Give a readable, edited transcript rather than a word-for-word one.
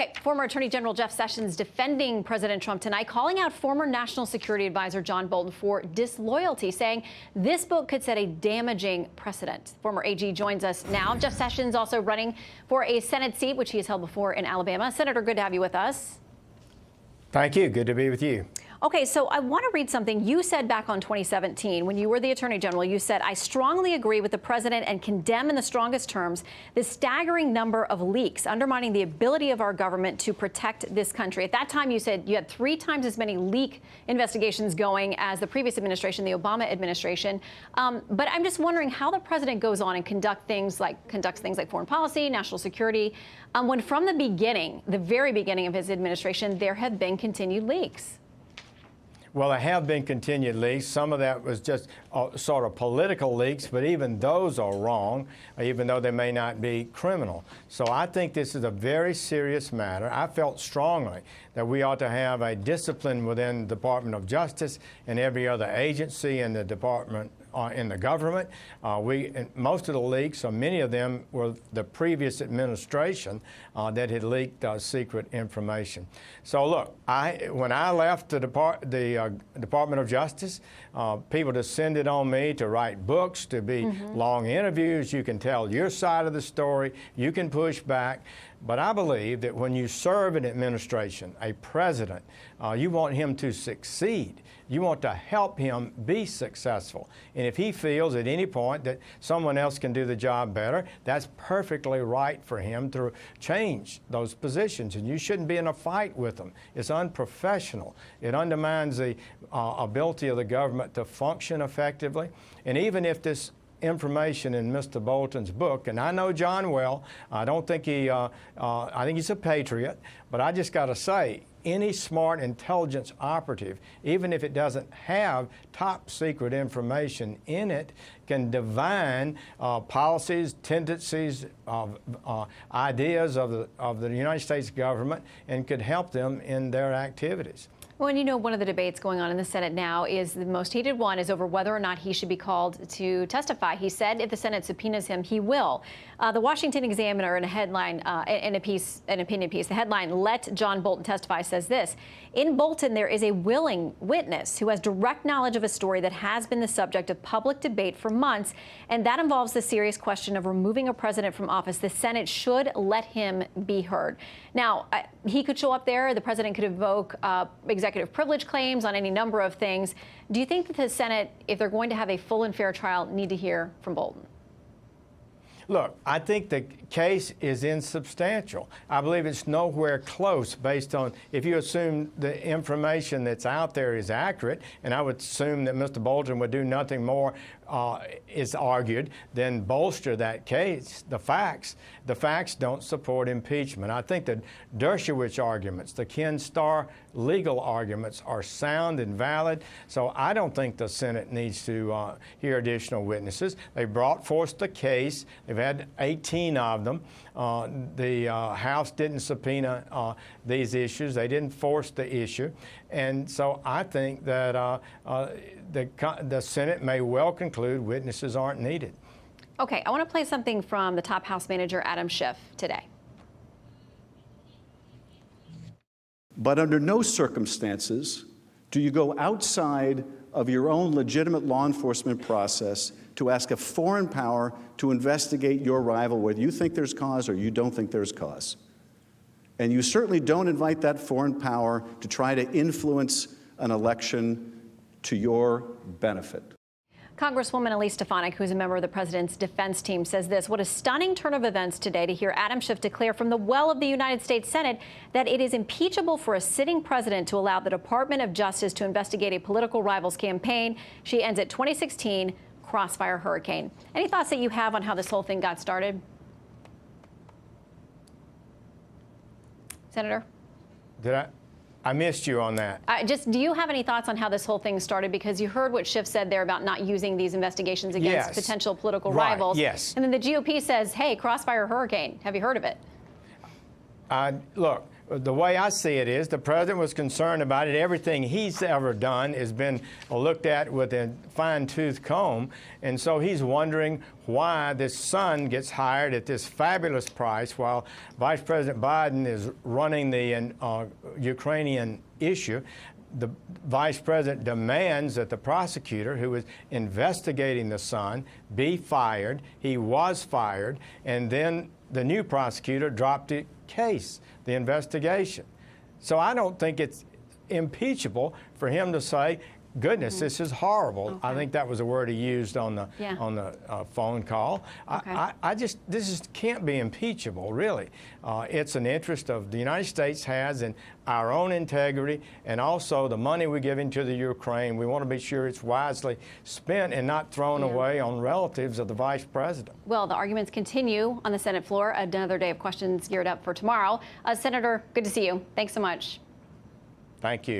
Okay, former Attorney General Jeff Sessions defending President Trump tonight, calling out former National Security Advisor John Bolton for disloyalty, saying this book could set a damaging precedent. Former AG joins us now. Jeff Sessions also running for a Senate seat, which he has held before in Alabama. Senator, good to have you with us. Thank you. Good to be with you. Okay, so I want to read something you said back on 2017 when you were the Attorney General. You said, I strongly agree with the president and condemn in the strongest terms the staggering number of leaks undermining the ability of our government to protect this country. At that time, you said you had 3 times as many leak investigations going as the previous administration, the Obama administration. But I'm just wondering how the president goes on and conducts things like foreign policy, national security, when from the beginning, the very beginning of his administration, there have been continued leaks. Well, there have been continued leaks. Some of that was just sort of political leaks, but even those are wrong, even though they may not be criminal. So I think this is a very serious matter. I felt strongly that we ought to have a discipline within the Department of Justice and every other agency in the department in the government. Most of the leaks, or many of them, were the previous administration that had leaked secret information. So look, when I left the Department of Justice, people descended on me to write books, to be long interviews. You can tell your side of the story. You can push back. But I believe that when you serve an administration, a president, you want him to succeed. You want to help him be successful. And if he feels at any point that someone else can do the job better, that's perfectly right for him to change those positions. And you shouldn't be in a fight with them. It's unprofessional. It undermines the ability of the government to function effectively. And even if this information in Mr. Bolton's book, and I know John well, I don't think I think he's a patriot, but I just got to say, any smart intelligence operative, even if it doesn't have top secret information in it, can divine policies, tendencies, ideas of the United States government and could help them in their activities. Well, and you know, one of the debates going on in the Senate now is the most heated one is over whether or not he should be called to testify. He said if the Senate subpoenas him, he will. The Washington Examiner, in a headline, in an opinion piece, the headline, "Let John Bolton Testify," says this: in Bolton, there is a willing witness who has direct knowledge of a story that has been the subject of public debate for months, and that involves the serious question of removing a president from office. The Senate should let him be heard. Now, he could show up there. The president could invoke executive privilege claims on any number of things. Do you think that the Senate, if they're going to have a full and fair trial, need to hear from Bolton? Look, I think the case is insubstantial. I believe it's nowhere close based on, if you assume the information that's out there is accurate, and I would assume that Mr. Bolton would do nothing more, is argued, then bolster that case. The facts don't support impeachment. I think the Dershowitz arguments, the Ken Starr legal arguments are sound and valid. So I don't think the Senate needs to hear additional witnesses. They brought forth the case. They've had 18 of them. The House didn't subpoena these issues. They didn't force the issue. And so I think that the Senate may well conclude witnesses aren't needed. Okay, I want to play something from the top House manager, Adam Schiff, today. But under no circumstances do you go outside of your own legitimate law enforcement process to ask a foreign power to investigate your rival, whether you think there's cause or you don't think there's cause. And you certainly don't invite that foreign power to try to influence an election to your benefit. Congresswoman Elise Stefanik, who's a member of the president's defense team, says this: what a stunning turn of events today to hear Adam Schiff declare from the well of the United States Senate that it is impeachable for a sitting president to allow the Department of Justice to investigate a political rival's campaign. She ends at 2016 crossfire hurricane. Any thoughts that you have on how this whole thing got started? Senator? I missed you on that. Do you have any thoughts on how this whole thing started? Because you heard what Schiff said there about not using these investigations against potential political rivals. Yes. And then the GOP says, hey, crossfire hurricane. Have you heard of it? Look, the way I see it is the president was concerned about it. Everything he's ever done has been looked at with a fine-tooth comb. And so he's wondering why this son gets hired at this fabulous price while Vice President Biden is running the Ukrainian issue. The vice president demands that the prosecutor who was investigating the son be fired. He was fired. And then the new prosecutor dropped the case, the investigation. So I don't think it's impeachable for him to say, goodness, this is horrible. Okay. I think that was the word he used on the phone call. Okay. This can't be impeachable, really. It's an interest of the United States has in our own integrity and also the money we give into the Ukraine. We want to be sure it's wisely spent and not thrown away on relatives of the vice president. Well, the arguments continue on the Senate floor. Another day of questions geared up for tomorrow. Senator, good to see you. Thanks so much. Thank you.